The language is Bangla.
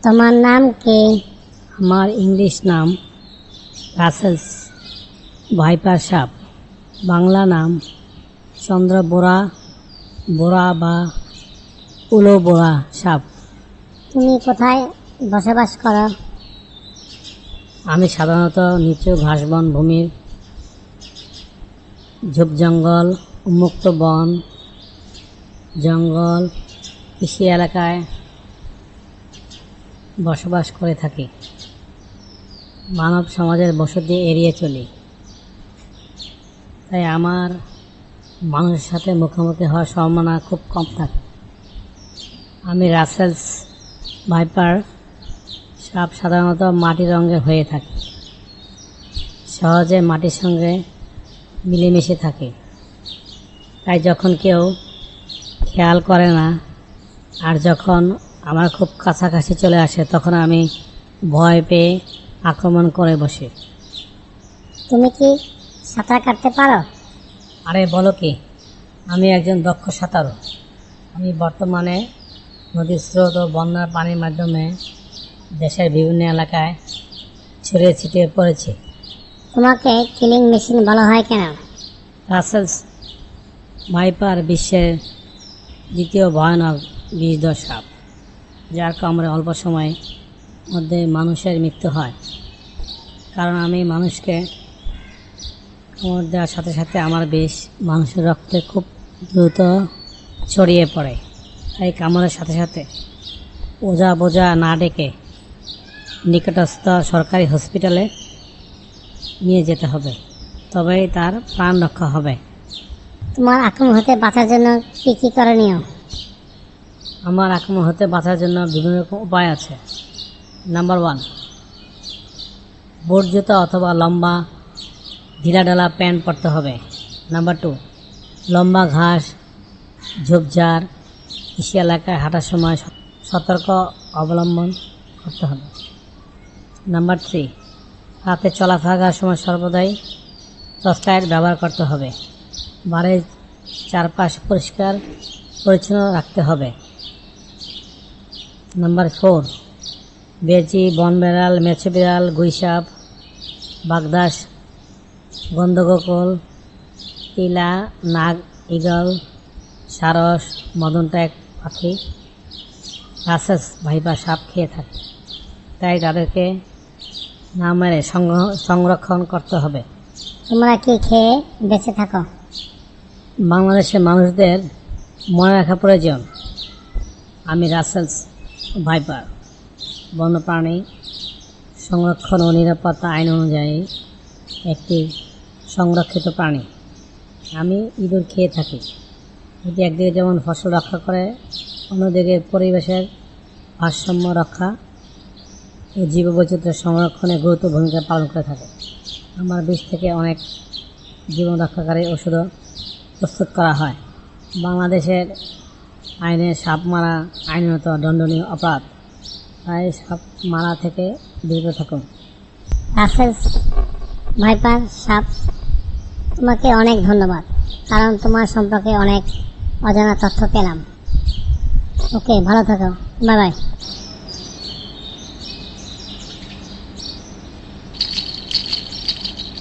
তোমার নাম কি? আমার ইংলিশ নাম রাসেলস ভাইপার সাপ, বাংলা নাম চন্দ্র বোরা বোরা বা উলো বোরা সাপ। তুমি কোথায় বসবাস করো? আমি সাধারণত নিচু ঘাসবন ভূমির, ঝোপ জঙ্গল, উন্মুক্ত বন, জঙ্গল, কৃষি এলাকায় বসবাস করে থাকি। মানব সমাজের বসতি এড়িয়ে চলি, তাই আমার মানুষের সাথে মুখোমুখি হওয়ার সম্ভাবনা খুব কম থাকে। আমি রাসেলস ভাইপার সাপ সাধারণত মাটি রঙের হয়ে থাকে, সহজে মাটির সঙ্গে মিলেমিশে থাকে। তাই যখন কেউ খেয়াল করে না আর যখন আমার খুব কাছাকাছি চলে আসে তখন আমি ভয় পেয়ে আক্রমণ করে বসি। তুমি কি সাঁতার কাটতে পারো? আরে বলো কি, আমি একজন দক্ষ সাঁতারু। আমি বর্তমানে নদীর স্রোত ও বন্যার পানির মাধ্যমে দেশের বিভিন্ন এলাকায় ছড়িয়ে ছিটিয়ে পড়েছি। তোমাকে কিলিং মেশিন বলা হয় কেন? রাসেলস ভাইপার বিশ্বের দ্বিতীয় ভয়ানক বিষধর সাপ, যার কামড়ে অল্প সময়ের মধ্যে মানুষের মৃত্যু হয়। কারণ আমি মানুষকে কামড় দেওয়ার সাথে সাথে আমার বিষ মানুষের রক্তে খুব দ্রুত ছড়িয়ে পড়ে। তাই কামড়ের সাথে সাথে ওঝা বোঝা না ডেকে নিকটস্থ সরকারি হসপিটালে নিয়ে যেতে হবে, তবেই তার প্রাণ রক্ষা হবে। তোমার আক্রমণ হতে বাঁচার জন্য কি কি করণীয়? আমার আক্রমণ হতে বাঁচার জন্য বিভিন্ন রকম উপায় আছে। নাম্বার 1, বুট জুতা অথবা লম্বা ঢিলাঢালা প্যান্ট পরতে হবে। নাম্বার 2, লম্বা ঘাস ঝোপঝাড় কৃষি এলাকায় হাঁটার সময় সতর্ক অবলম্বন করতে হবে। নাম্বার 3, রাতে চলাফেরার সময় সর্বদাই টর্চ লাইট ব্যবহার করতে হবে। বাড়ির চারপাশ পরিষ্কার পরিচ্ছন্ন রাখতে হবে। নাম্বার 4, বেজি, বনবিড়াল, মেছো বিড়াল, গুইসাপ, বাগদাস, গন্ধগোকুল, তিলা, নাগ, ঈগল, সারস, মদনটাক পাখি রাসেলস ভাইপার সাপ খেয়ে থাকে, তাই তাদেরকে না মেরে সংরক্ষণ করতে হবে। তোমরা কি খেয়ে বেঁচে থাকো? বাংলাদেশের মানুষদের মনে রাখা প্রয়োজন, আমি রাসেলস ভাইপার বন্যপ্রাণী সংরক্ষণ ও নিরাপত্তা আইন অনুযায়ী একটি সংরক্ষিত প্রাণী। আমি ইঁদুর খেয়ে থাকি। এটি একদিকে যেমন ফসল রক্ষা করে, অন্যদিকে পরিবেশের ভারসাম্য রক্ষা ও জীববৈচিত্র্য সংরক্ষণে গুরুত্ব ভূমিকা পালন করে থাকে। আমার বিষ থেকে অনেক জীবন রক্ষাকারী ওষুধও প্রস্তুত করা হয়। বাংলাদেশের আইনে সাপ মারা আইনত দণ্ডনীয় অপরাধ, তাই সাপ মারা থেকে বিরত থাকুন। রাসেলস ভাইপার সাপ, তোমাকে অনেক ধন্যবাদ, কারণ তোমার সম্পর্কে অনেক অজানা তথ্য পেলাম। ওকে, ভালো থাকো, বাই বাই।